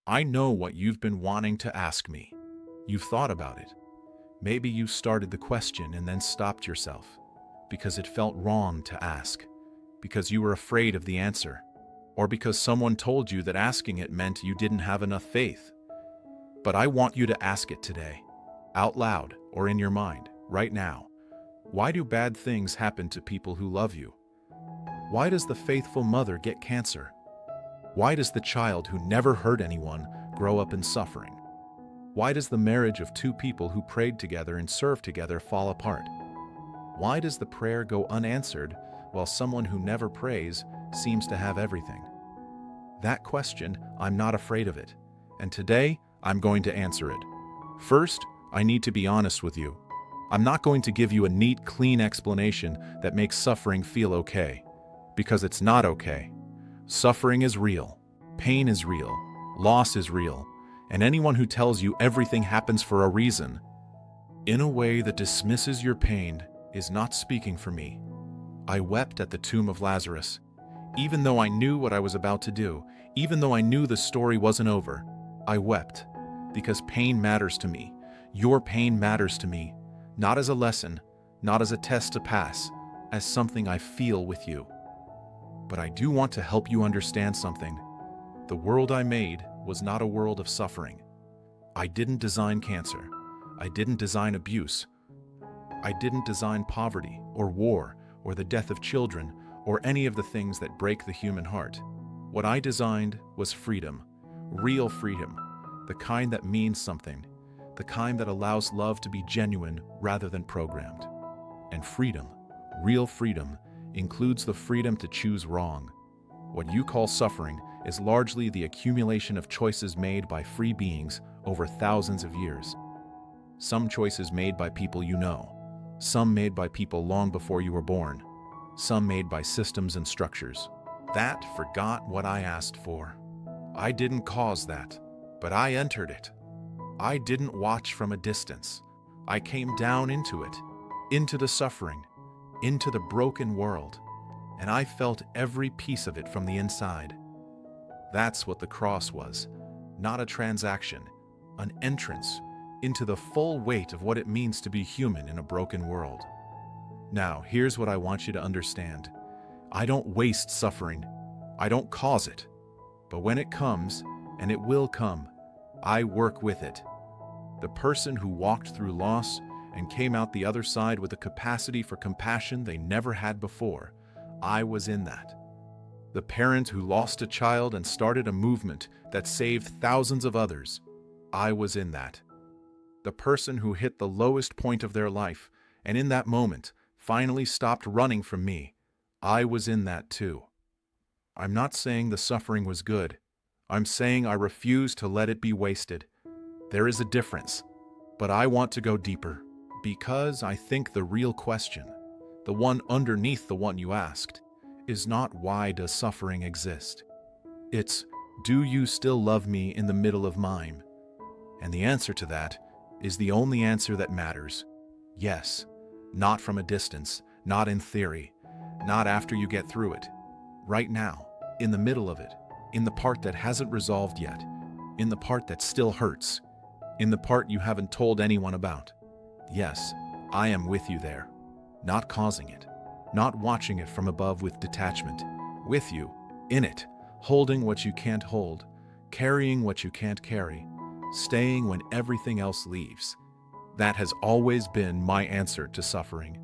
I know what you've been wanting to ask me. You've thought about it. Maybe you started the question and then stopped yourself because it felt wrong to ask, because you were afraid of the answer, or because someone told you that asking it meant you didn't have enough faith. But I want you to ask it today, out loud or in your mind, right now. Why do bad things happen to people who love you? Why does the faithful mother get cancer? Why does the child who never hurt anyone grow up in suffering? Why does the marriage of two people who prayed together and served together fall apart? Why does the prayer go unanswered while someone who never prays seems to have everything? That question, I'm not afraid of it, and today I'm going to answer it. First, I need to be honest with you. I'm not going to give you a neat, clean explanation that makes suffering feel okay, because it's not okay. Suffering is real, pain is real, loss is real, and anyone who tells you everything happens for a reason, in a way that dismisses your pain, is not speaking for me. I wept at the tomb of Lazarus. Even though I knew what I was about to do, even though I knew the story wasn't over, I wept, because pain matters to me. Your pain matters to me, not as a lesson, not as a test to pass, as something I feel with you. But I do want to help you understand something. The world I made was not a world of suffering. I didn't design cancer. I didn't design abuse. I didn't design poverty or war or the death of children or any of the things that break the human heart. What I designed was freedom, real freedom, the kind that means something, the kind that allows love to be genuine rather than programmed. And freedom, real freedom, includes the freedom to choose wrong. What you call suffering is largely the accumulation of choices made by free beings over thousands of years. Some choices made by people you know, some made by people long before you were born, some made by systems and structures. That forgot what I asked for. I didn't cause that, but I entered it. I didn't watch from a distance. I came down into it, into the suffering, into the broken world, and I felt every piece of it from the inside. That's what the cross was, not a transaction, an entrance into the full weight of what it means to be human in a broken world. Now, here's what I want you to understand. I don't waste suffering. I don't cause it. But when it comes, and it will come, I work with it. The person who walked through loss and came out the other side with a capacity for compassion they never had before, I was in that. The parent who lost a child and started a movement that saved thousands of others, I was in that. The person who hit the lowest point of their life and in that moment finally stopped running from me, I was in that too. I'm not saying the suffering was good. I'm saying I refuse to let it be wasted. There is a difference, but I want to go deeper because I think the real question, the one underneath the one you asked, is not why does suffering exist? It's, do you still love me in the middle of mine? And the answer to that is the only answer that matters. Yes, not from a distance, not in theory, not after you get through it. Right now, in the middle of it, in the part that hasn't resolved yet, in the part that still hurts, in the part you haven't told anyone about. Yes, I am with you there, not causing it, not watching it from above with detachment, with you, in it, holding what you can't hold, carrying what you can't carry, staying when everything else leaves. That has always been my answer to suffering,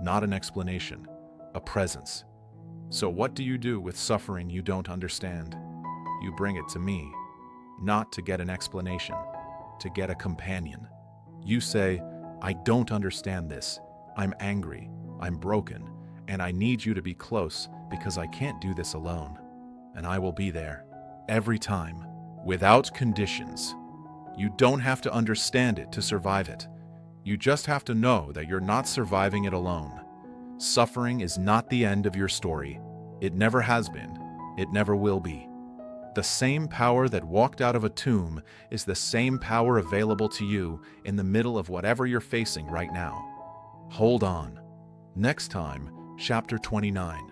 not an explanation, a presence. So what do you do with suffering you don't understand? You bring it to me, not to get an explanation, to get a companion. You say, I don't understand this. I'm angry, I'm broken, and I need you to be close because I can't do this alone. And I will be there, every time, without conditions. You don't have to understand it to survive it. You just have to know that you're not surviving it alone. Suffering is not the end of your story. It never has been. It never will be. The same power that walked out of a tomb is the same power available to you in the middle of whatever you're facing right now. Hold on. Next time, chapter 29.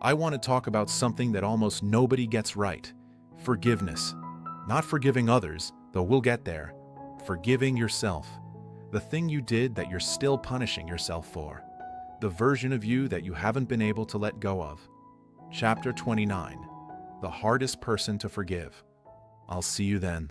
I want to talk about something that almost nobody gets right: forgiveness. Not forgiving others, though we'll get there. Forgiving yourself. The thing you did that you're still punishing yourself for. The version of you that you haven't been able to let go of. Chapter 29. The hardest person to forgive. I'll see you then.